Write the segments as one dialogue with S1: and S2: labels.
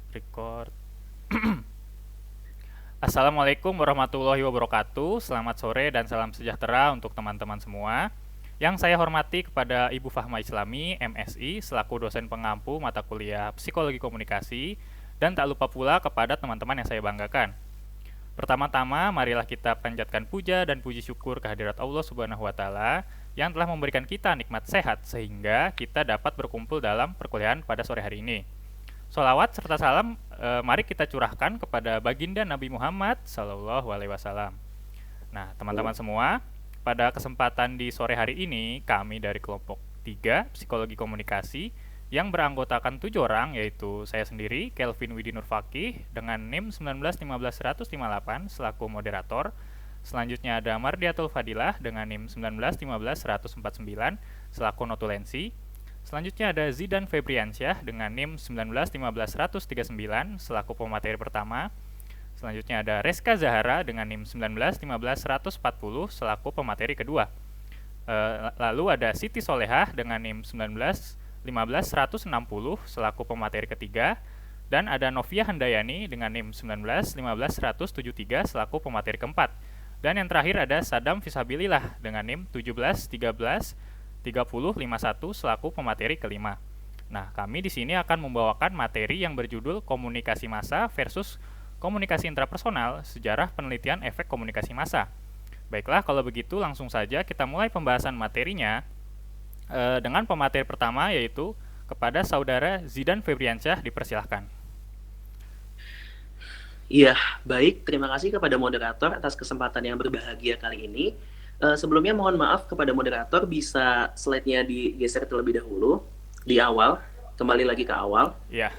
S1: Record. Assalamualaikum warahmatullahi wabarakatuh. Selamat sore dan salam sejahtera untuk teman-teman semua. Yang saya hormati kepada Ibu Fahma Islami, MSI, selaku dosen pengampu mata kuliah Psikologi Komunikasi, dan tak lupa pula kepada teman-teman yang saya banggakan. Pertama-tama, marilah kita panjatkan puja dan puji syukur kehadirat Allah Subhanahu wa taala yang telah memberikan kita nikmat sehat sehingga kita dapat berkumpul dalam perkuliahan pada sore hari ini. Sholawat serta salam mari kita curahkan kepada baginda Nabi Muhammad Sallallahu Alaihi Wasallam. Nah, teman-teman semua, pada kesempatan di sore hari ini, kami dari kelompok 3 Psikologi Komunikasi yang beranggotakan 7 orang, yaitu saya sendiri, Kelvin Widi Nur Fakih, dengan NIM 1915158 selaku moderator. Selanjutnya ada Mardiatul Fadilah dengan NIM 1915149 selaku notulensi. Selanjutnya ada Zidan Febriansyah dengan NIM 1915139 selaku pemateri pertama. Selanjutnya ada Reska Zahara dengan NIM 1915140 selaku pemateri kedua. Lalu ada Siti Solehah dengan NIM 1915160 selaku pemateri ketiga. Dan ada Novia Handayani dengan NIM 1915173 selaku pemateri keempat. Dan yang terakhir ada Sadam Fisabilillah dengan NIM 1713 3051 selaku pemateri kelima. Nah, kami di sini akan membawakan materi yang berjudul Komunikasi Massa versus Komunikasi Intrapersonal, Sejarah Penelitian Efek Komunikasi Massa. Baiklah, kalau begitu langsung saja kita mulai pembahasan materinya dengan pemateri pertama, yaitu kepada Saudara Zidan Febriansyah, dipersilahkan.
S2: Iya, baik. Terima kasih kepada moderator atas kesempatan yang berbahagia kali ini. Sebelumnya mohon maaf kepada moderator, bisa slide-nya digeser terlebih dahulu di awal, kembali lagi ke awal.
S1: Iya.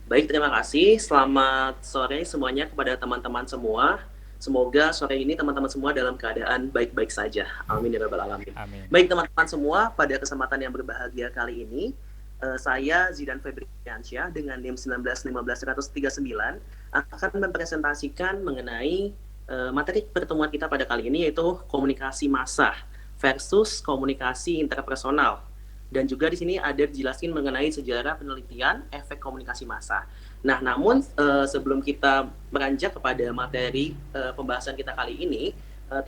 S2: Baik, terima kasih. Selamat sore semuanya kepada teman-teman semua. Semoga sore ini teman-teman semua dalam keadaan baik-baik saja. Amin ya rabbal alamin.
S1: Amin.
S2: Baik teman-teman semua, pada kesempatan yang berbahagia kali ini, saya Zidan Febriansyah dengan NIM 1915139 akan mempresentasikan mengenai materi pertemuan kita pada kali ini, yaitu komunikasi massa versus komunikasi interpersonal. Dan juga di sini ada dijelaskan mengenai sejarah penelitian efek komunikasi massa. Nah, namun sebelum kita beranjak kepada materi pembahasan kita kali ini,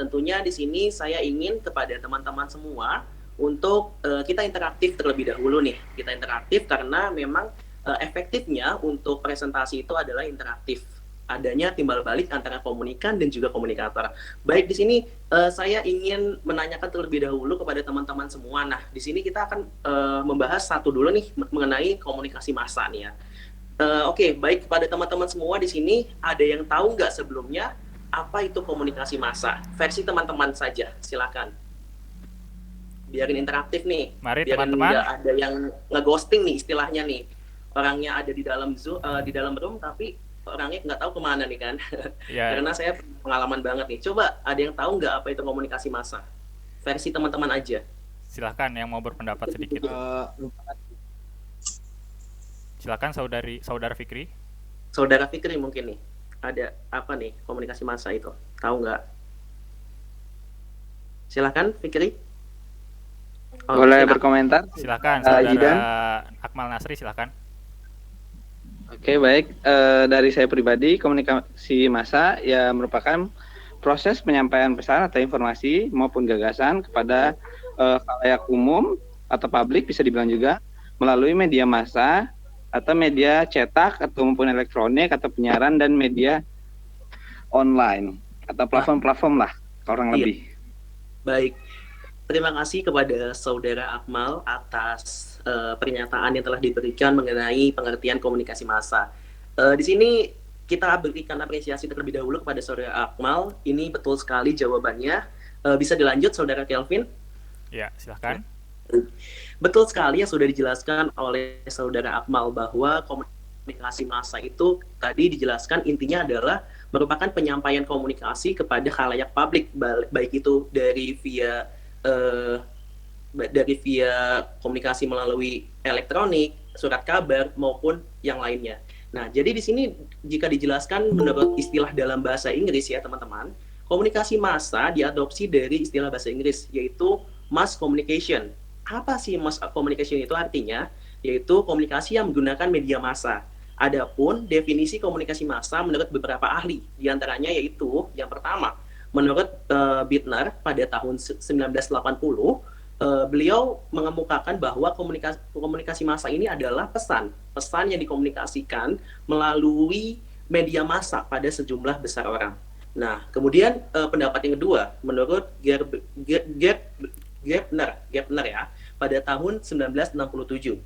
S2: tentunya di sini saya ingin kepada teman-teman semua untuk kita interaktif terlebih dahulu nih. Kita interaktif karena memang efektifnya untuk presentasi itu adalah interaktif. Adanya timbal balik antara komunikan dan juga komunikator. Baik, di sini saya ingin menanyakan terlebih dahulu kepada teman-teman semua. Nah, di sini kita akan membahas satu dulu nih mengenai komunikasi massa nih ya. Oke, baik, kepada teman-teman semua di sini, ada yang tahu nggak sebelumnya apa itu komunikasi massa? Versi teman-teman saja, silakan. Biarin interaktif nih.
S1: Mari
S2: biarin
S1: teman-teman.
S2: nggak ada yang ngeghosting nih istilahnya nih. Orangnya ada di dalam Zoom, di dalam room, tapi orangnya nggak tahu kemana nih kan.
S1: Ya.
S2: Karena saya pengalaman banget nih. Coba ada yang tahu nggak apa itu komunikasi massa? Versi teman-teman aja.
S1: Silahkan yang mau berpendapat sedikit. Silakan saudara Fikri.
S2: Saudara Fikri mungkin nih. Ada apa nih komunikasi massa itu? Tahu nggak? Silakan Fikri.
S3: Boleh berkomentar?
S1: Silakan saudara
S3: Zidan.
S1: Akmal Nasri, silakan.
S3: Oke, baik. Dari saya pribadi, komunikasi massa ya merupakan proses penyampaian pesan atau informasi maupun gagasan kepada khalayak umum atau publik, bisa dibilang juga melalui media massa atau media cetak atau maupun elektronik atau penyiaran dan media online atau platform-platform lah kurang lebih.
S2: Baik. Terima kasih kepada Saudara Akmal atas pernyataan yang telah diberikan mengenai pengertian komunikasi massa. Di sini kita berikan apresiasi terlebih dahulu kepada Saudara Akmal. Ini betul sekali jawabannya. Bisa dilanjut Saudara Kelvin?
S1: Ya, silahkan.
S2: Betul sekali yang sudah dijelaskan oleh Saudara Akmal bahwa komunikasi massa itu tadi dijelaskan intinya adalah merupakan penyampaian komunikasi kepada khalayak publik, baik itu dari via komunikasi melalui elektronik, surat kabar maupun yang lainnya. Nah, jadi di sini jika dijelaskan menurut istilah dalam bahasa Inggris ya teman-teman, komunikasi massa diadopsi dari istilah bahasa Inggris yaitu mass communication. Apa sih mass communication itu artinya? Yaitu komunikasi yang menggunakan media massa. Adapun definisi komunikasi massa menurut beberapa ahli, diantaranya yaitu yang pertama, menurut Bittner pada tahun 1980, beliau mengemukakan bahwa komunikasi massa ini adalah pesan yang dikomunikasikan melalui media massa pada sejumlah besar orang. Nah, kemudian pendapat yang kedua, menurut Gepner ya, pada tahun 1967.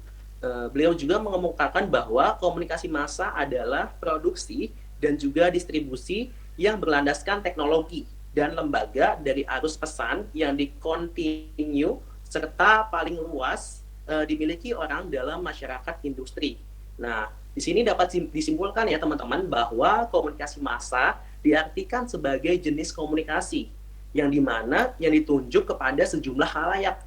S2: Beliau juga mengemukakan bahwa komunikasi massa adalah produksi dan juga distribusi yang berlandaskan teknologi dan lembaga dari arus pesan yang dikontinu serta paling luas dimiliki orang dalam masyarakat industri. Nah, di sini dapat disimpulkan ya teman-teman bahwa komunikasi massa diartikan sebagai jenis komunikasi yang dimana yang ditunjuk kepada sejumlah khalayak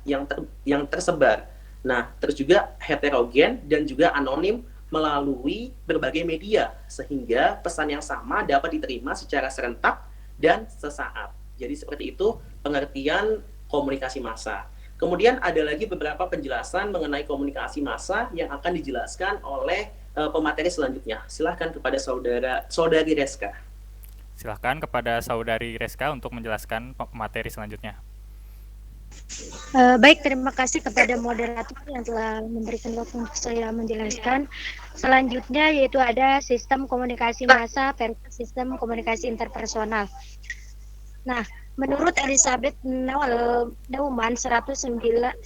S2: yang tersebar. Nah, terus juga heterogen dan juga anonim melalui berbagai media, sehingga pesan yang sama dapat diterima secara serentak dan sesaat. Jadi seperti itu pengertian komunikasi massa. Kemudian ada lagi beberapa penjelasan mengenai komunikasi massa yang akan dijelaskan oleh pemateri selanjutnya. Silahkan kepada saudari Reska.
S1: Silahkan kepada saudari Reska untuk menjelaskan materi selanjutnya.
S4: Baik, terima kasih kepada moderator yang telah memberikan waktu untuk saya menjelaskan. Selanjutnya yaitu ada sistem komunikasi massa versus sistem komunikasi interpersonal. Nah, menurut Elizabeth Neumann 1973,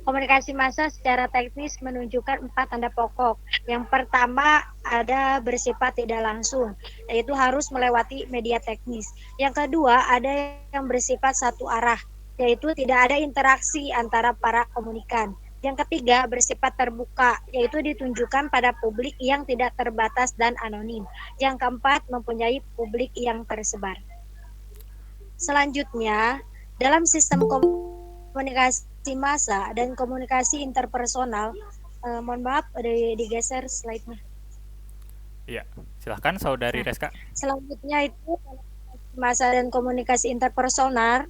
S4: komunikasi massa secara teknis menunjukkan 4 tanda pokok. Yang pertama ada bersifat tidak langsung, yaitu harus melewati media teknis. Yang kedua ada yang bersifat satu arah, yaitu tidak ada interaksi antara para komunikan. Yang ketiga bersifat terbuka, yaitu ditunjukkan pada publik yang tidak terbatas dan anonim. Yang keempat mempunyai publik yang tersebar. Selanjutnya, dalam sistem komunikasi massa dan komunikasi interpersonal, mohon maaf, digeser slide-nya.
S1: Iya, silahkan saudari Reska.
S4: Selanjutnya itu massa dan komunikasi interpersonal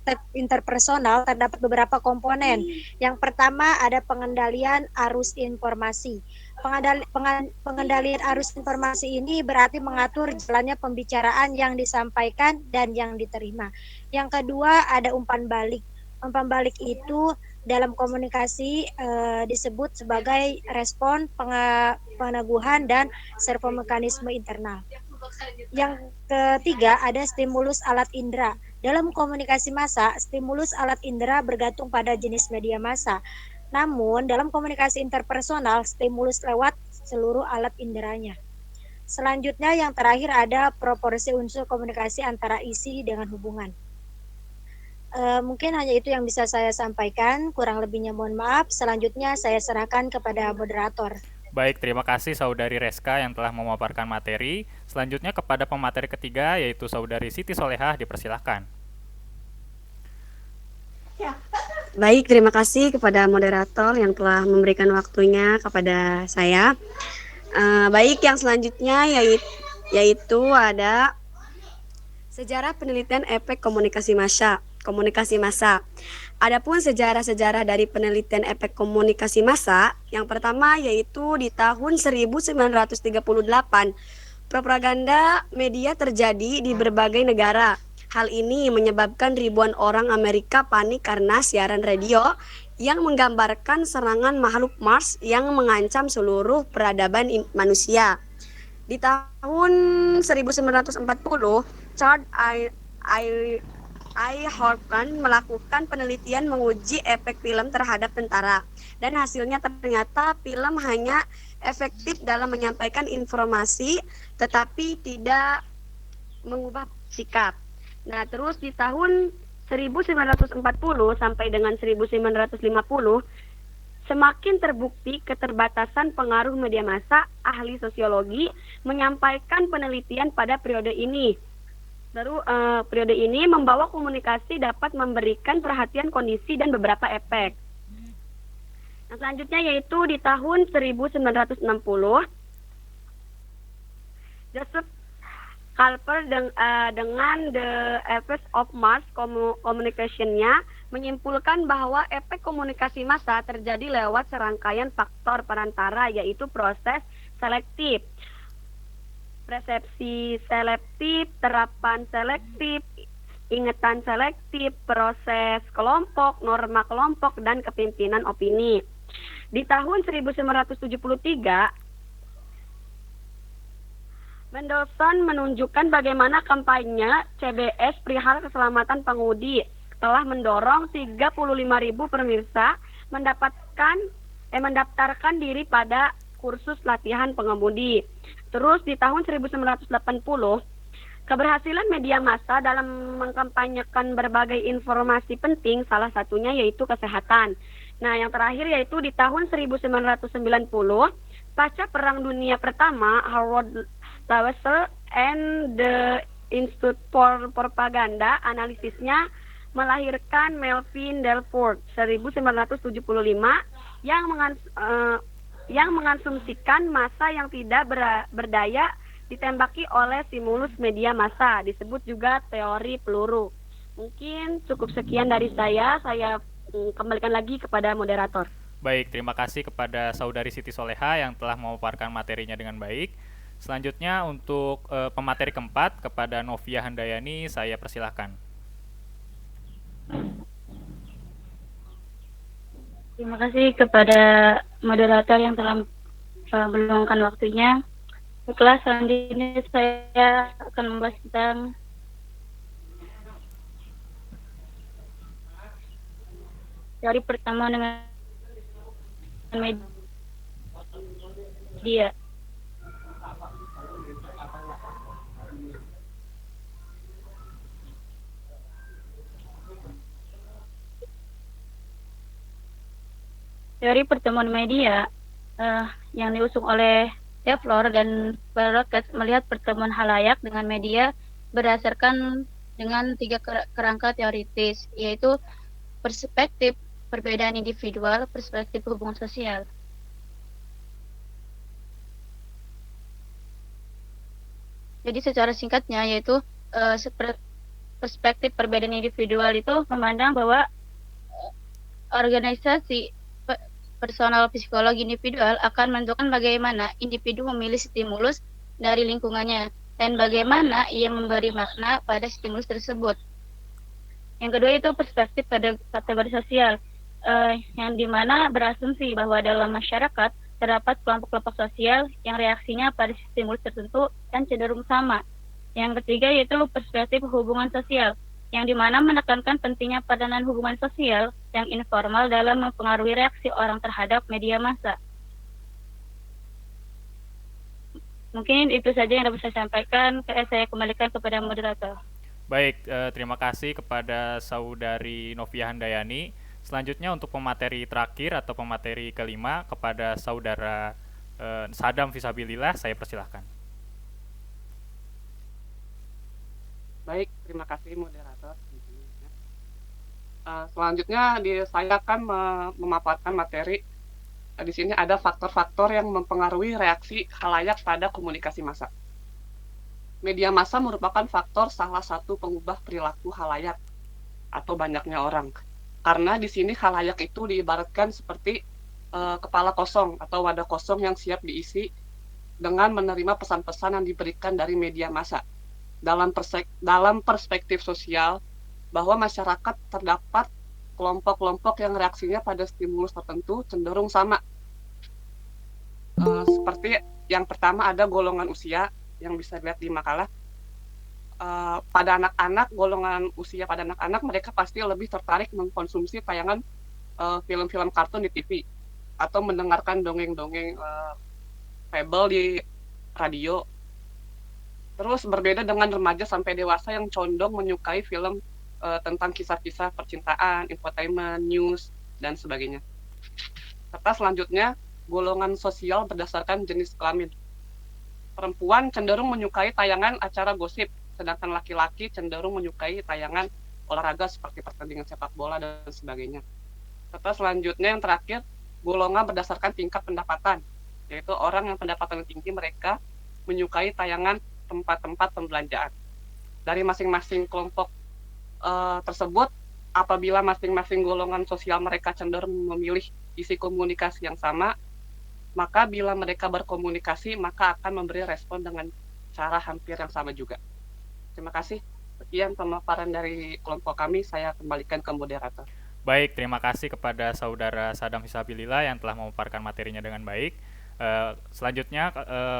S4: terdapat beberapa komponen. Yang pertama ada pengendalian arus informasi. Pengendalian arus informasi ini berarti mengatur jalannya pembicaraan yang disampaikan dan yang diterima. Yang kedua ada umpan balik. Umpan balik itu dalam komunikasi disebut sebagai respon, peneguhan, dan servomekanisme internal. Yang ketiga ada stimulus alat indera. Dalam komunikasi massa, stimulus alat indera bergantung pada jenis media massa. Namun dalam komunikasi interpersonal, stimulus lewat seluruh alat inderanya. Selanjutnya yang terakhir ada proporsi unsur komunikasi antara isi dengan hubungan. Mungkin hanya itu yang bisa saya sampaikan, kurang lebihnya mohon maaf. Selanjutnya saya serahkan kepada moderator.
S1: Baik, terima kasih saudari Reska yang telah memaparkan materi. Selanjutnya kepada pemateri ketiga yaitu saudari Siti Solehah, dipersilahkan.
S5: Baik, terima kasih kepada moderator yang telah memberikan waktunya kepada saya. Baik, yang selanjutnya yaitu ada sejarah penelitian efek komunikasi massa. Adapun sejarah-sejarah dari penelitian efek komunikasi massa, yang pertama yaitu di tahun 1938, propaganda media terjadi di berbagai negara. Hal ini menyebabkan ribuan orang Amerika panik karena siaran radio yang menggambarkan serangan makhluk Mars yang mengancam seluruh peradaban manusia. Di tahun 1940, Charles I. Horkan melakukan penelitian menguji efek film terhadap tentara, dan hasilnya ternyata film hanya efektif dalam menyampaikan informasi tetapi tidak mengubah sikap. Nah, terus di tahun 1940 sampai dengan 1950 semakin terbukti keterbatasan pengaruh media massa. Ahli sosiologi menyampaikan penelitian pada periode ini. Periode ini membawa komunikasi dapat memberikan perhatian kondisi dan beberapa efek. Yang selanjutnya yaitu di tahun 1960, Joseph Kalper dengan The Effects of Mass Communication-nya menyimpulkan bahwa efek komunikasi massa terjadi lewat serangkaian faktor perantara, yaitu proses selektif, persepsi selektif, terapan selektif, ingatan selektif, proses kelompok, norma kelompok, dan kepemimpinan opini. Di tahun 1973, Mendelssohn menunjukkan bagaimana kampanye CBS perihal keselamatan pengemudi telah mendorong 35.000 pemirsa mendaftarkan diri pada kursus latihan pengemudi. Terus di tahun 1980, keberhasilan media massa dalam mengkampanyekan berbagai informasi penting, salah satunya yaitu kesehatan. Nah, yang terakhir yaitu di tahun 1990, pasca Perang Dunia Pertama, Howard Lawson and the Institute for Propaganda analisisnya melahirkan Melvin Delford 1975 yang mengasumsikan massa yang tidak berdaya ditembaki oleh stimulus media massa, disebut juga teori peluru. Mungkin cukup sekian dari saya kembalikan lagi kepada moderator.
S1: Baik, terima kasih kepada Saudari Siti Soleha yang telah memaparkan materinya dengan baik. Selanjutnya untuk pemateri keempat kepada Novia Handayani, saya persilahkan.
S6: Terima kasih kepada moderator yang telah meluangkan waktunya. Setelah selanjutnya saya akan membahas tentang teori pertama dengan media. Teori pertemuan media yang diusung oleh Taylor dan Berrockes melihat pertemuan halayak dengan media berdasarkan dengan 3 kerangka teoritis, yaitu perspektif perbedaan individual, perspektif hubungan sosial. Jadi secara singkatnya yaitu perspektif perbedaan individual itu memandang bahwa organisasi personal psikologi individual akan menentukan bagaimana individu memilih stimulus dari lingkungannya dan bagaimana ia memberi makna pada stimulus tersebut. Yang kedua itu perspektif pada kategori sosial, yang dimana berasumsi bahwa dalam masyarakat terdapat kelompok-kelompok sosial yang reaksinya pada stimulus tertentu dan cenderung sama. Yang ketiga yaitu perspektif hubungan sosial, yang dimana menekankan pentingnya peranan hubungan sosial yang informal dalam mempengaruhi reaksi orang terhadap media massa. Mungkin itu saja yang dapat saya sampaikan. Saya kembalikan kepada moderator.
S1: Baik, terima kasih kepada Saudari Novia Handayani. Selanjutnya untuk pemateri terakhir atau pemateri kelima kepada Saudara Sadam Fisabilillah, saya persilahkan.
S7: Baik, terima kasih moderator. Selanjutnya saya akan memaparkan materi. Di sini ada faktor-faktor yang mempengaruhi reaksi khalayak pada komunikasi massa. Media massa merupakan faktor salah satu pengubah perilaku khalayak atau banyaknya orang. Karena di sini khalayak itu diibaratkan seperti kepala kosong atau wadah kosong yang siap diisi dengan menerima pesan-pesan yang diberikan dari media massa. Dalam perspektif sosial, bahwa masyarakat terdapat kelompok-kelompok yang reaksinya pada stimulus tertentu cenderung sama. Seperti yang pertama ada golongan usia yang bisa dilihat di makalah. Pada anak-anak, golongan usia pada anak-anak mereka pasti lebih tertarik mengkonsumsi tayangan film-film kartun di TV atau mendengarkan dongeng-dongeng fable di radio. Terus berbeda dengan remaja sampai dewasa yang condong menyukai film tentang kisah-kisah percintaan, infotainment, news, dan sebagainya. Serta selanjutnya, golongan sosial berdasarkan jenis kelamin. Perempuan cenderung menyukai tayangan acara gosip, sedangkan laki-laki cenderung menyukai tayangan olahraga seperti pertandingan sepak bola dan sebagainya. Serta selanjutnya yang terakhir, golongan berdasarkan tingkat pendapatan, yaitu orang yang pendapatan tinggi mereka menyukai tayangan tempat-tempat pembelanjaan. Dari masing-masing kelompok tersebut apabila masing-masing golongan sosial mereka cenderung memilih isi komunikasi yang sama, maka bila mereka berkomunikasi, maka akan memberi respon dengan cara hampir yang sama juga. Terima kasih. Sekian pemaparan dari kelompok kami, saya kembalikan ke moderator.
S1: Baik, terima kasih kepada Saudara Sadam Hisabilillah yang telah memaparkan materinya dengan baik. Selanjutnya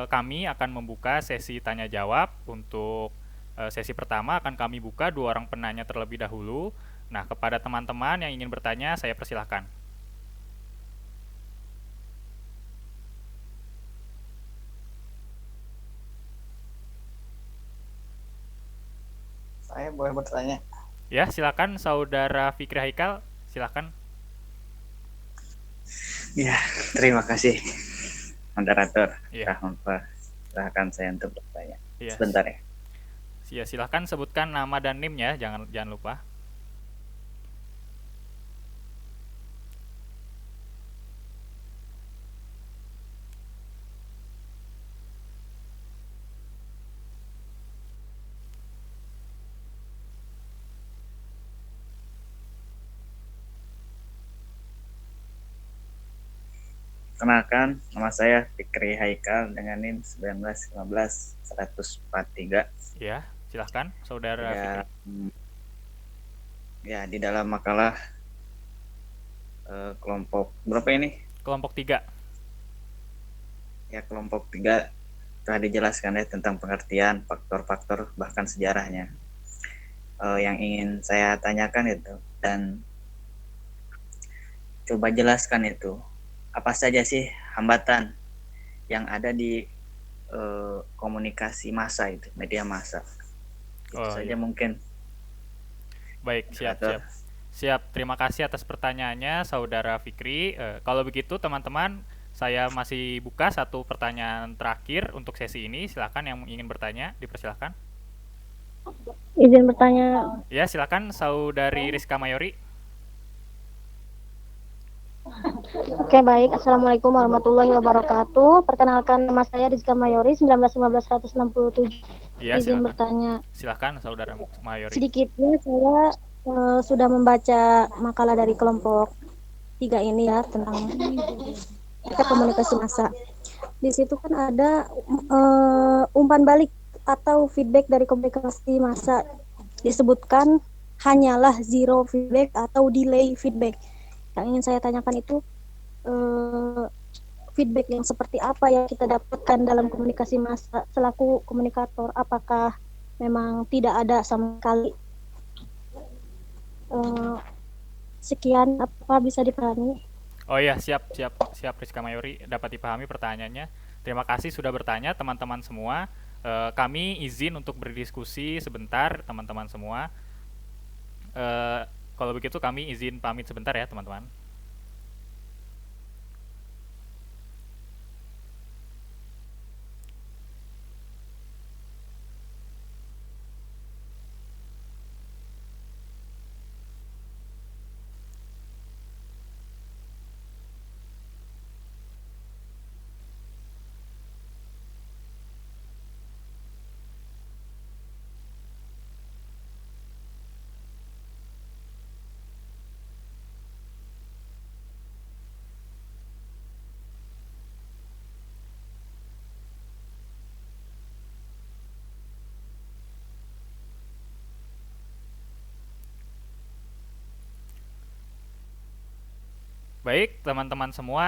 S1: kami akan membuka sesi tanya jawab. Untuk sesi pertama akan kami buka 2 orang penanya terlebih dahulu. Nah, kepada teman-teman yang ingin bertanya, saya persilahkan.
S8: Saya boleh bertanya?
S1: Ya, silakan Saudara Fikri Haikal, silakan.
S8: Ya, terima kasih moderator
S1: Iya.
S8: telah mempersilahkan saya untuk bertanya.
S1: Iya.
S8: Sebentar ya.
S1: Ya, silakan sebutkan nama dan NIM-nya, jangan lupa.
S8: Kenalkan, nama saya Fikri Haikal dengan NIM 1915-143.
S1: Ya, silakan Saudara Fikri.
S8: Ya, di dalam makalah kelompok berapa ini?
S1: Kelompok 3.
S8: Ya, kelompok 3 telah dijelaskan ya tentang pengertian, faktor-faktor, bahkan sejarahnya. Yang ingin saya tanyakan itu, dan coba jelaskan itu, apa saja sih hambatan yang ada di komunikasi massa itu, media massa. Itu saja
S1: iya.
S8: mungkin.
S1: Baik, siap. Terima kasih atas pertanyaannya, Saudara Fikri. Kalau begitu, teman-teman, saya masih buka 1 pertanyaan terakhir untuk sesi ini. Silakan yang ingin bertanya, dipersilakan.
S6: Izin bertanya.
S1: Ya, silakan Saudari Rizka Mayori.
S6: Oke, baik. Assalamualaikum warahmatullahi wabarakatuh. Perkenalkan, nama saya Rizka Mayori, 1915-167.
S1: Ya,
S6: Izin
S1: silakan.
S6: bertanya.
S1: Silakan Saudara Mayori.
S6: Sedikitnya saya sudah membaca makalah dari kelompok 3 ini ya, tentang kita komunikasi massa. Di situ kan ada umpan balik atau feedback dari komunikasi massa. Disebutkan hanyalah zero feedback atau delay feedback. Yang ingin saya tanyakan itu feedback yang seperti apa yang kita dapatkan dalam komunikasi massa selaku komunikator, apakah memang tidak ada sama sekali? Sekian, apa bisa dipahami?
S1: Oh ya, siap Rizka Mayori, dapat dipahami pertanyaannya. Terima kasih sudah bertanya teman-teman semua. Kami izin untuk berdiskusi sebentar teman-teman semua. Kalau begitu kami izin pamit sebentar ya teman-teman. Baik, teman-teman semua,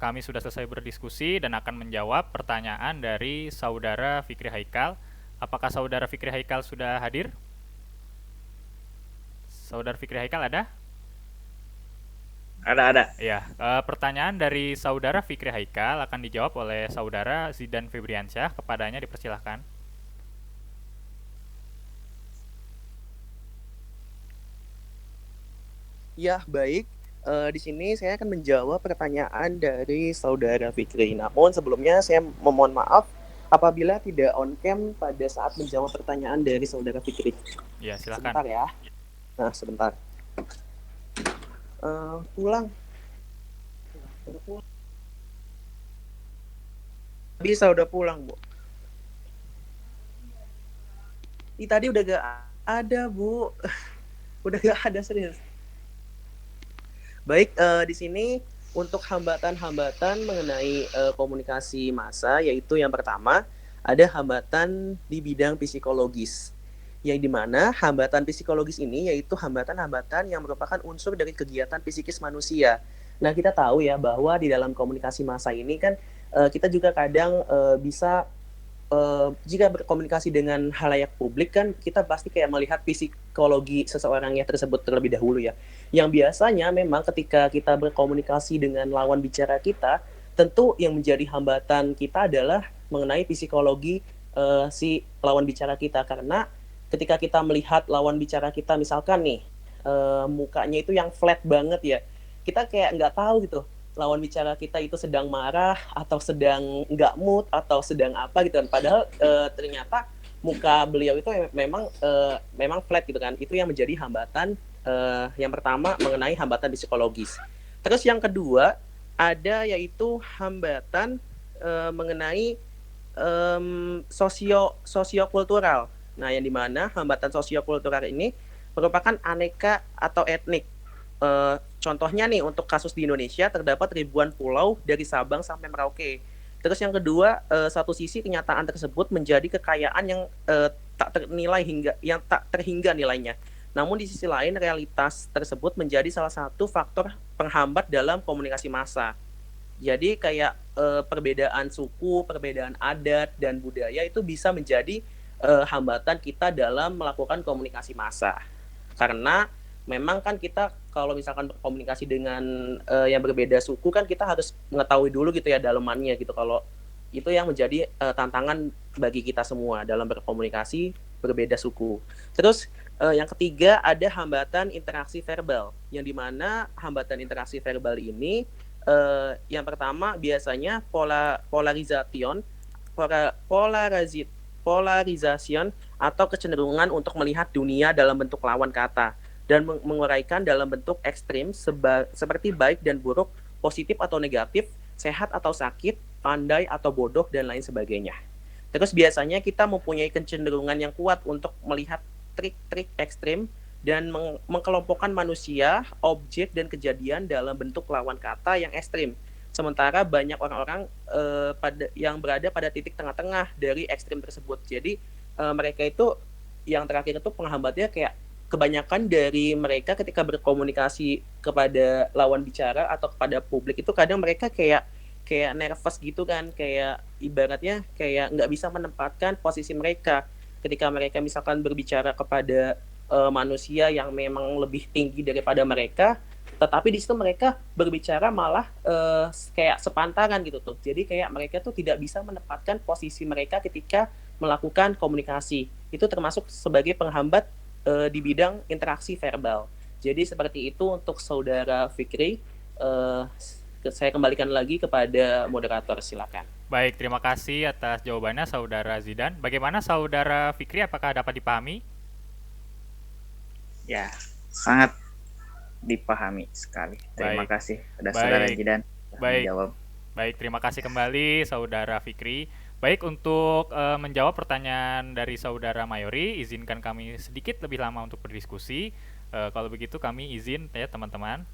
S1: kami sudah selesai berdiskusi dan akan menjawab pertanyaan dari Saudara Fikri Haikal. Apakah Saudara Fikri Haikal sudah hadir? Saudara Fikri Haikal ada?
S8: Ada.
S1: Ya, pertanyaan dari Saudara Fikri Haikal akan dijawab oleh Saudara Zidan Febriansyah. Kepadanya dipersilahkan.
S2: Ya, baik. Di sini saya akan menjawab pertanyaan dari Saudara Fikri. Namun sebelumnya saya memohon maaf apabila tidak on cam pada saat menjawab pertanyaan dari Saudara Fikri.
S1: Ya, silakan.
S2: Sebentar ya. Nah, sebentar. Pulang. Bisa udah pulang, Bu. Tadi udah gak ada, Bu. Udah gak ada, serius. Baik, di sini untuk hambatan-hambatan mengenai komunikasi massa, yaitu yang pertama ada hambatan di bidang psikologis. Yang dimana hambatan psikologis ini yaitu hambatan-hambatan yang merupakan unsur dari kegiatan psikis manusia. Nah, kita tahu ya bahwa di dalam komunikasi massa ini kan kita juga kadang bisa jika berkomunikasi dengan halayak publik kan kita pasti kayak melihat psikologi seseorangnya tersebut terlebih dahulu ya. Yang biasanya memang ketika kita berkomunikasi dengan lawan bicara kita, tentu yang menjadi hambatan kita adalah mengenai psikologi si lawan bicara kita, karena ketika kita melihat lawan bicara kita misalkan nih mukanya itu yang flat banget ya, kita kayak nggak tahu gitu lawan bicara kita itu sedang marah atau sedang nggak mood atau sedang apa gitu kan, padahal ternyata muka beliau itu memang flat gitu kan. Itu yang menjadi hambatan yang pertama mengenai hambatan psikologis. Terus yang kedua ada yaitu hambatan mengenai sosiokultural. Nah, yang dimana hambatan sosiokultural ini merupakan aneka atau etnik. Contohnya nih untuk kasus di Indonesia terdapat ribuan pulau dari Sabang sampai Merauke. Terus yang kedua, satu sisi kenyataan tersebut menjadi kekayaan yang tak terhingga nilainya. Namun di sisi lain realitas tersebut menjadi salah satu faktor penghambat dalam komunikasi massa. Jadi kayak perbedaan suku, perbedaan adat dan budaya itu bisa menjadi hambatan kita dalam melakukan komunikasi massa. Karena memang kan kita kalau misalkan berkomunikasi dengan yang berbeda suku kan kita harus mengetahui dulu gitu ya dalemannya gitu. Kalau itu yang menjadi tantangan bagi kita semua dalam berkomunikasi berbeda suku. Terus yang ketiga ada hambatan interaksi verbal, yang dimana hambatan interaksi verbal ini yang pertama biasanya polarization atau kecenderungan untuk melihat dunia dalam bentuk lawan kata dan menguraikan dalam bentuk ekstrim seperti baik dan buruk, positif atau negatif, sehat atau sakit, pandai atau bodoh, dan lain sebagainya. Terus biasanya kita mempunyai kecenderungan yang kuat untuk melihat trik-trik ekstrim dan mengkelompokkan manusia, objek, dan kejadian dalam bentuk lawan kata yang ekstrim. Sementara banyak orang-orang yang berada pada titik tengah-tengah dari ekstrim tersebut. Jadi mereka itu yang terakhir itu penghambatnya kayak kebanyakan dari mereka ketika berkomunikasi kepada lawan bicara atau kepada publik itu kadang mereka kayak nervous gitu kan, kayak ibaratnya kayak nggak bisa menempatkan posisi mereka ketika mereka misalkan berbicara kepada manusia yang memang lebih tinggi daripada mereka, tetapi di situ mereka berbicara malah kayak sepantaran gitu tuh. Jadi kayak mereka tuh tidak bisa menempatkan posisi mereka ketika melakukan komunikasi. Itu termasuk sebagai penghambat di bidang interaksi verbal. Jadi seperti itu untuk Saudara Fikri. Saya kembalikan lagi kepada moderator, silakan.
S1: Baik, terima kasih atas jawabannya Saudara Zidan. Bagaimana Saudara Fikri, apakah dapat dipahami?
S8: Ya, sangat dipahami sekali. Terima kasih pada Saudara Zidan menjawab.
S1: Baik, terima kasih kembali Saudara Fikri. Baik, untuk menjawab pertanyaan dari Saudara Mayori, izinkan kami sedikit lebih lama untuk berdiskusi. Kalau begitu kami izin ya teman-teman.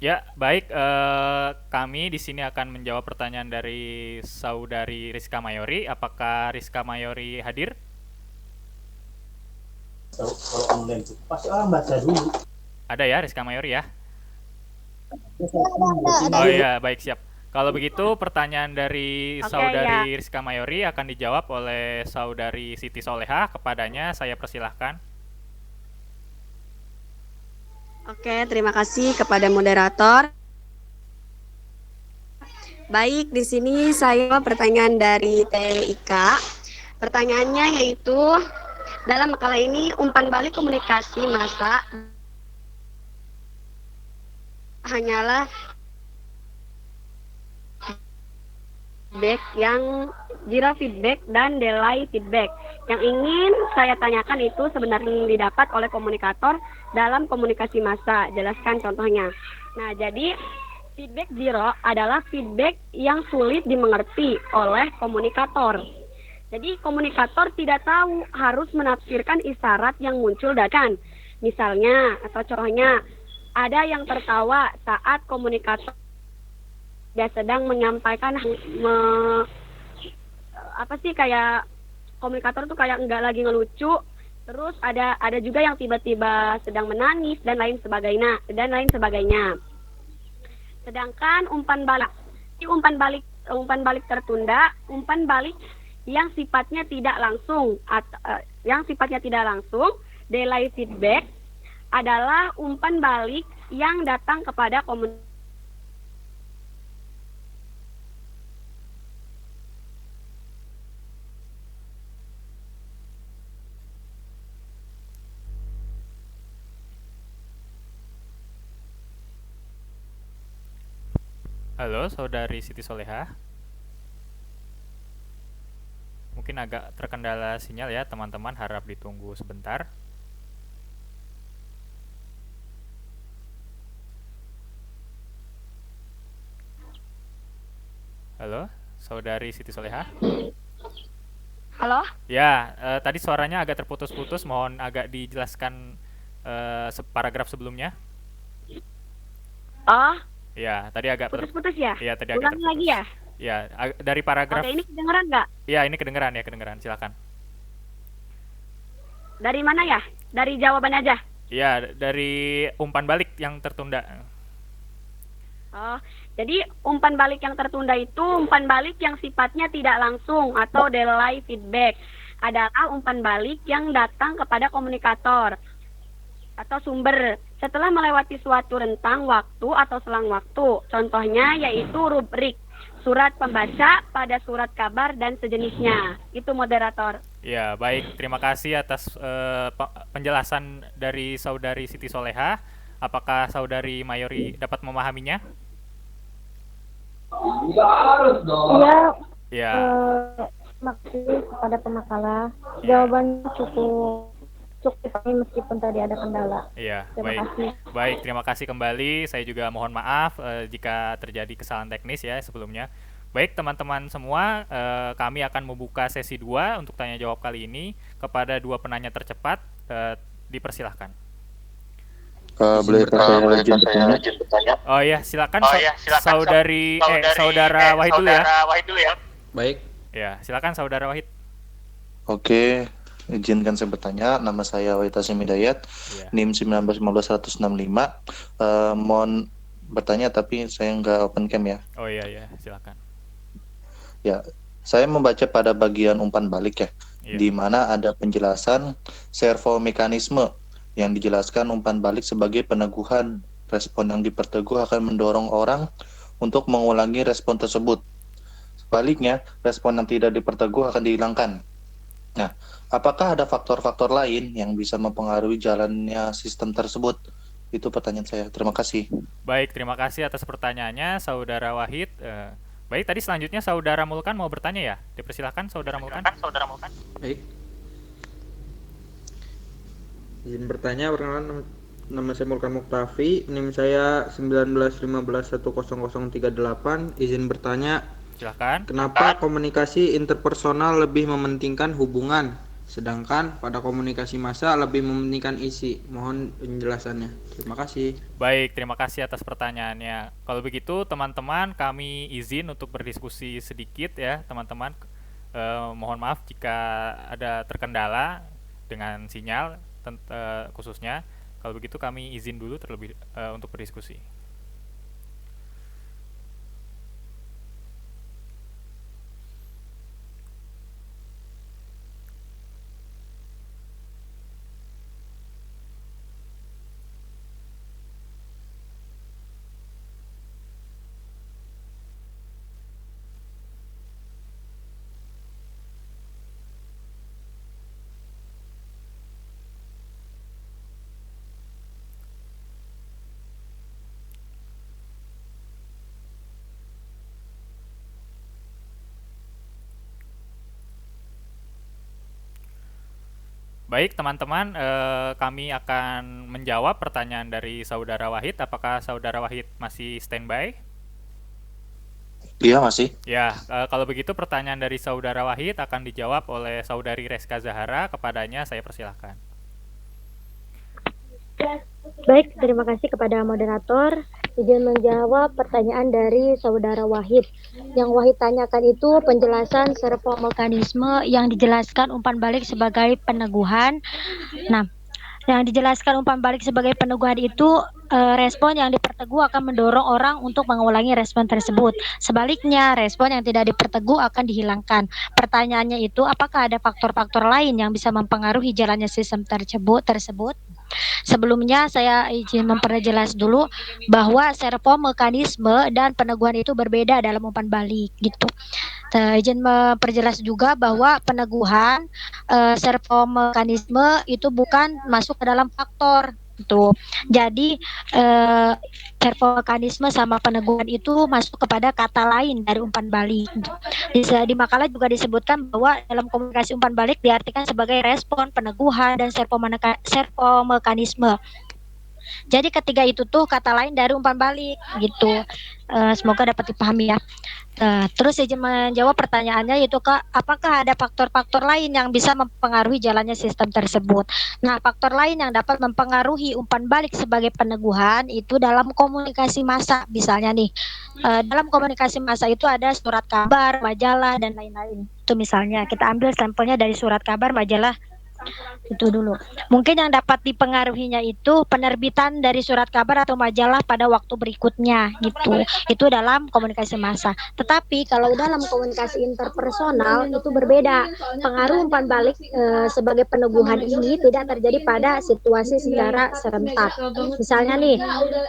S1: Ya, baik. Kami di sini akan menjawab pertanyaan dari Saudari Rizka Mayori. Apakah Rizka Mayori hadir?
S9: Kalau online tuh pasti orang baca dulu.
S1: Ada ya Rizka Mayori ya? Oh iya, baik, siap. Kalau begitu pertanyaan dari Saudari Rizka Mayori akan dijawab oleh Saudari Siti Soleha. Kepadanya saya persilahkan.
S5: Oke, terima kasih kepada moderator. Baik, di sini saya pertanyaan dari TIK. Pertanyaannya yaitu, dalam makalah ini umpan balik komunikasi massa hanyalah feedback, yang zero feedback dan delay feedback. Yang ingin saya tanyakan itu sebenarnya didapat oleh komunikator dalam komunikasi massa. Jelaskan contohnya. Nah, jadi feedback zero adalah feedback yang sulit dimengerti oleh komunikator. Jadi komunikator tidak tahu harus menafsirkan isyarat yang muncul dari. Misalnya atau contohnya, ada yang tertawa saat komunikator dia sedang menyampaikan kayak komunikator tuh kayak enggak lagi ngelucu, terus ada juga yang tiba-tiba sedang menangis dan lain sebagainya. Sedangkan umpan balik tertunda, umpan balik yang sifatnya tidak langsung delay feedback adalah umpan balik yang datang kepada komunitas.
S1: Halo, Saudari Siti Solehah. Mungkin agak terkendala sinyal ya, teman-teman, harap ditunggu sebentar. Halo, Saudari Siti Solehah.
S5: Halo?
S1: Ya, tadi suaranya agak terputus-putus, mohon agak dijelaskan paragraf sebelumnya.
S5: Oh,
S1: Ya, tadi agak
S5: putus-putus ya?
S1: Iya, tadi agak
S5: Ulangi lagi ya?
S1: Ya, dari paragraf.
S5: Oke, ini kedengeran nggak?
S1: Ya, ini kedengeran, silakan.
S5: Dari mana ya? Dari jawaban aja.
S1: Ya, dari umpan balik yang tertunda.
S5: Oh, jadi umpan balik yang tertunda itu umpan balik yang sifatnya tidak langsung atau delay feedback. Adalah umpan balik yang datang kepada komunikator atau sumber setelah melewati suatu rentang waktu atau selang waktu. Contohnya yaitu rubrik, surat pembaca pada surat kabar dan sejenisnya. Itu moderator.
S1: Ya, baik. Terima kasih atas penjelasan dari Saudari Siti Solehah. Apakah Saudari Mayori dapat memahaminya?
S4: Iya.
S1: Ya.
S4: Makasih kepada pemakalah. Jawabannya cukup meskipun tadi ada kendala.
S1: Iya,
S4: Terima kasih.
S1: Baik, terima kasih kembali. Saya juga mohon maaf jika terjadi kesalahan teknis ya sebelumnya. Baik, teman-teman semua, kami akan membuka sesi 2 untuk tanya jawab kali ini kepada 2 penanya tercepat. Dipersilahkan.
S10: Boleh saya izin bertanya?
S1: Oh ya, silakan, Saudara Wahid dulu ya.
S10: Baik.
S1: Ya, silakan Saudara Wahid.
S10: Oke, izinkan saya bertanya. Nama saya Wahid Hasyim Hidayat, NIM 1915165. Mohon bertanya tapi saya nggak open cam ya.
S1: Oh iya, silakan.
S10: Ya, saya membaca pada bagian umpan balik ya, di mana ada penjelasan servo mekanisme yang dijelaskan umpan balik sebagai peneguhan. Respon yang diperteguh akan mendorong orang untuk mengulangi respon tersebut. Sebaliknya, respon yang tidak diperteguh akan dihilangkan. Nah, apakah ada faktor-faktor lain yang bisa mempengaruhi jalannya sistem tersebut? Itu pertanyaan saya. Terima kasih.
S1: Baik, terima kasih atas pertanyaannya, Saudara Wahid. Baik, tadi selanjutnya Saudara Mulkan mau bertanya ya? Dipersilahkan, Saudara Mulkan.
S11: Baik. Izin bertanya, perkenalan, nama saya Mulkan Muktafi, NIM saya 1915100338. Izin bertanya,
S1: silakan.
S11: Kenapa komunikasi interpersonal lebih mementingkan hubungan, sedangkan pada komunikasi massa lebih mementingkan isi? Mohon penjelasannya. Terima kasih.
S1: Baik, terima kasih atas pertanyaannya. Kalau begitu, teman-teman, kami izin untuk berdiskusi sedikit ya, teman-teman. Mohon maaf jika ada terkendala dengan sinyal, khususnya. Kalau begitu, kami izin dulu terlebih untuk berdiskusi. baik teman-teman, kami akan menjawab pertanyaan dari Saudara Wahid. Apakah Saudara Wahid masih standby?
S10: Iya, masih.
S1: Ya, kalau begitu pertanyaan dari Saudara Wahid akan dijawab oleh Saudari Reska Zahara. Kepadanya saya persilahkan.
S4: Baik, terima kasih kepada moderator. Izin menjawab pertanyaan dari Saudara Wahid. Yang Wahid tanyakan itu penjelasan servomekanisme yang dijelaskan umpan balik sebagai peneguhan. Nah, yang dijelaskan umpan balik sebagai peneguhan itu respon yang diperteguh akan mendorong orang untuk mengulangi respon tersebut. Sebaliknya, respon yang tidak diperteguh akan dihilangkan. Pertanyaannya itu, apakah ada faktor-faktor lain yang bisa mempengaruhi jalannya sistem tersebut? Sebelumnya saya izin memperjelas dulu bahwa servomekanisme dan peneguhan itu berbeda dalam umpan balik gitu. Izin memperjelas juga bahwa peneguhan servomekanisme itu bukan masuk ke dalam faktor gitu. Jadi servomekanisme sama peneguhan itu masuk kepada kata lain dari umpan balik. Di makalah juga disebutkan bahwa dalam komunikasi umpan balik diartikan sebagai respon, peneguhan, dan servomekanisme. Jadi ketiga itu tuh kata lain dari umpan balik gitu. Semoga dapat dipahami ya. Terus izin menjawab pertanyaannya yaitu apakah ada faktor-faktor lain yang bisa mempengaruhi jalannya sistem tersebut. Nah, faktor lain yang dapat mempengaruhi umpan balik sebagai peneguhan itu dalam komunikasi massa. Misalnya nih, dalam komunikasi massa itu ada surat kabar, majalah, dan lain-lain. Itu misalnya kita ambil sampelnya dari surat kabar, majalah, itu dulu. Mungkin yang dapat dipengaruhinya itu penerbitan dari surat kabar atau majalah pada waktu berikutnya gitu. Itu dalam komunikasi massa. Tetapi kalau dalam komunikasi interpersonal itu berbeda. Pengaruh umpan balik sebagai peneguhan ini tidak terjadi pada situasi secara serentak. Misalnya nih,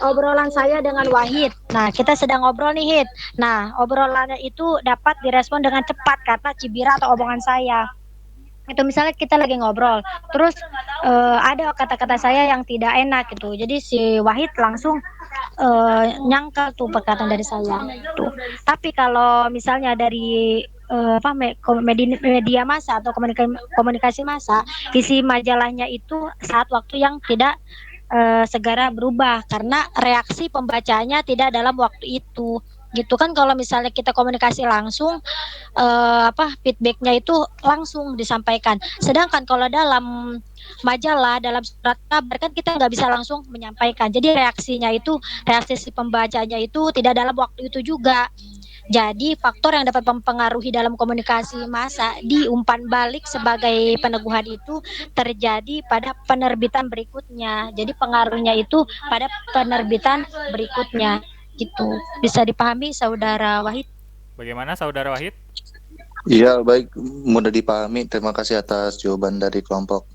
S4: obrolan saya dengan Wahid. Nah, kita sedang ngobrol nih, Hid. Nah, obrolannya itu dapat direspon dengan cepat karena cibira atau omongan saya. Itu misalnya kita lagi ngobrol, terus ada kata-kata saya yang tidak enak gitu, jadi si Wahid langsung nyangkal tuh perkataan dari saya tuh. Tapi kalau misalnya dari media massa atau komunikasi massa, isi majalahnya itu saat waktu yang tidak segera berubah karena reaksi pembacanya tidak dalam waktu itu gitu kan. Kalau misalnya kita komunikasi langsung feedbacknya itu langsung disampaikan, sedangkan kalau dalam majalah, dalam surat kabar kan kita nggak bisa langsung menyampaikan, jadi reaksi si pembacanya itu tidak dalam waktu itu juga. Jadi faktor yang dapat mempengaruhi dalam komunikasi massa di umpan balik sebagai peneguhan itu terjadi pada penerbitan berikutnya. Jadi pengaruhnya itu pada penerbitan berikutnya gitu. Bisa dipahami Saudara Wahid?
S1: Bagaimana Saudara Wahid?
S10: Iya, baik, mudah dipahami. Terima kasih atas jawaban dari kelompok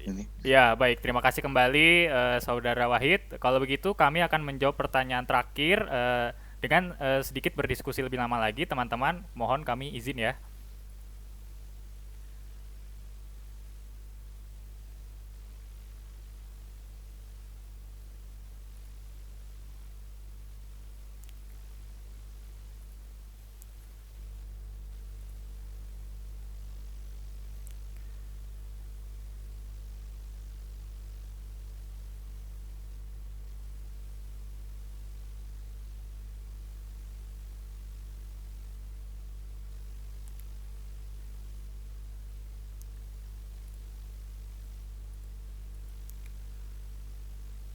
S10: ini.
S1: Ya, baik. Terima kasih kembali Saudara Wahid. Kalau begitu kami akan menjawab pertanyaan terakhir dengan sedikit berdiskusi lebih lama lagi, teman-teman. Mohon kami izin ya.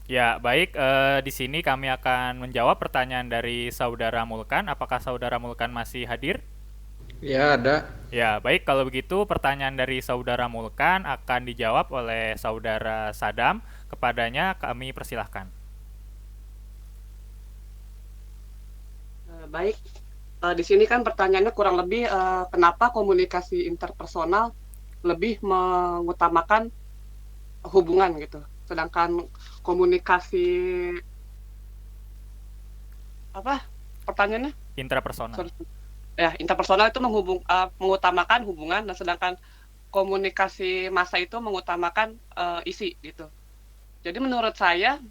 S1: Ya, baik. Di sini kami akan menjawab pertanyaan dari Saudara Mulkan. Apakah Saudara Mulkan masih hadir?
S11: Ya, ada.
S1: Ya, baik. Kalau begitu pertanyaan dari Saudara Mulkan akan dijawab oleh Saudara Sadam. Kepadanya kami persilahkan.
S7: Baik. Di sini kan pertanyaannya kurang lebih kenapa komunikasi interpersonal lebih mengutamakan hubungan gitu, sedangkan komunikasi pertanyaannya
S1: interpersonal.
S7: Ya, interpersonal itu mengutamakan hubungan, dan sedangkan komunikasi massa itu mengutamakan isi gitu. Jadi menurut saya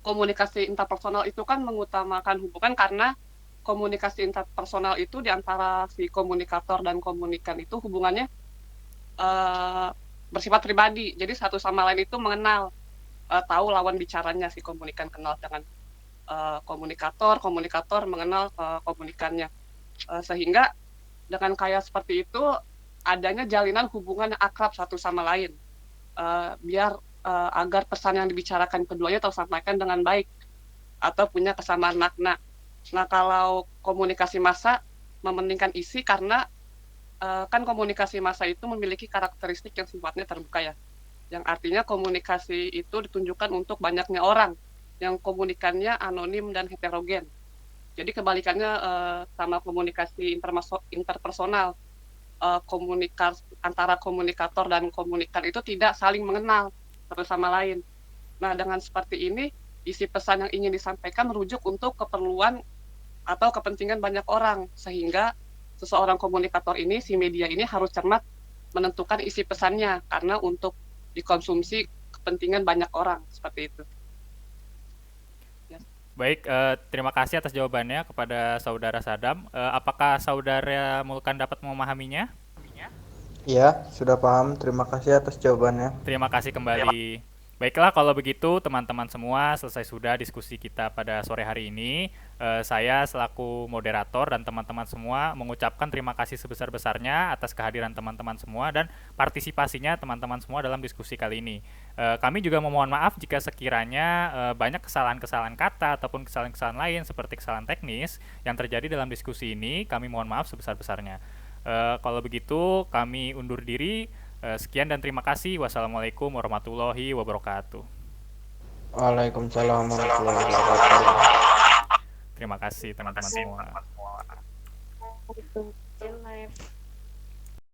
S7: komunikasi interpersonal itu kan mengutamakan hubungan karena komunikasi interpersonal itu di antara si komunikator dan komunikan itu hubungannya bersifat pribadi. Jadi satu sama lain itu mengenal, tahu lawan bicaranya, si komunikan kenal dengan komunikator mengenal komunikannya. Sehingga dengan kayak seperti itu adanya jalinan hubungan yang akrab satu sama lain. Biar agar pesan yang dibicarakan keduanya tersampaikan dengan baik atau punya kesamaan makna. Nah, kalau komunikasi massa mementingkan isi karena kan komunikasi massa itu memiliki karakteristik yang sifatnya terbuka ya. Yang artinya komunikasi itu ditunjukkan untuk banyaknya orang yang komunikannya anonim dan heterogen. Jadi kebalikannya sama komunikasi interpersonal, antara komunikator dan komunikan itu tidak saling mengenal satu sama lain. Nah, dengan seperti ini, isi pesan yang ingin disampaikan merujuk untuk keperluan atau kepentingan banyak orang, sehingga seseorang komunikator ini, si media ini harus cermat menentukan isi pesannya, karena untuk dikonsumsi kepentingan banyak orang, seperti itu.
S1: Baik, terima kasih atas jawabannya kepada Saudara Sadam. Apakah Saudara Mulkan dapat memahaminya?
S11: Iya, sudah paham. Terima kasih atas jawabannya.
S1: Terima kasih kembali. Baiklah, kalau begitu teman-teman semua, selesai sudah diskusi kita pada sore hari ini. Saya selaku moderator dan teman-teman semua mengucapkan terima kasih sebesar-besarnya atas kehadiran teman-teman semua dan partisipasinya teman-teman semua dalam diskusi kali ini. Kami juga memohon maaf jika sekiranya banyak kesalahan-kesalahan kata ataupun kesalahan-kesalahan lain seperti kesalahan teknis yang terjadi dalam diskusi ini. Kami mohon maaf sebesar-besarnya. Kalau begitu, kami undur diri. Sekian dan terima kasih. Wassalamualaikum warahmatullahi wabarakatuh.
S11: Waalaikumsalam warahmatullahi wabarakatuh.
S1: Terima kasih teman-teman semua.
S5: Waalaikumsalam.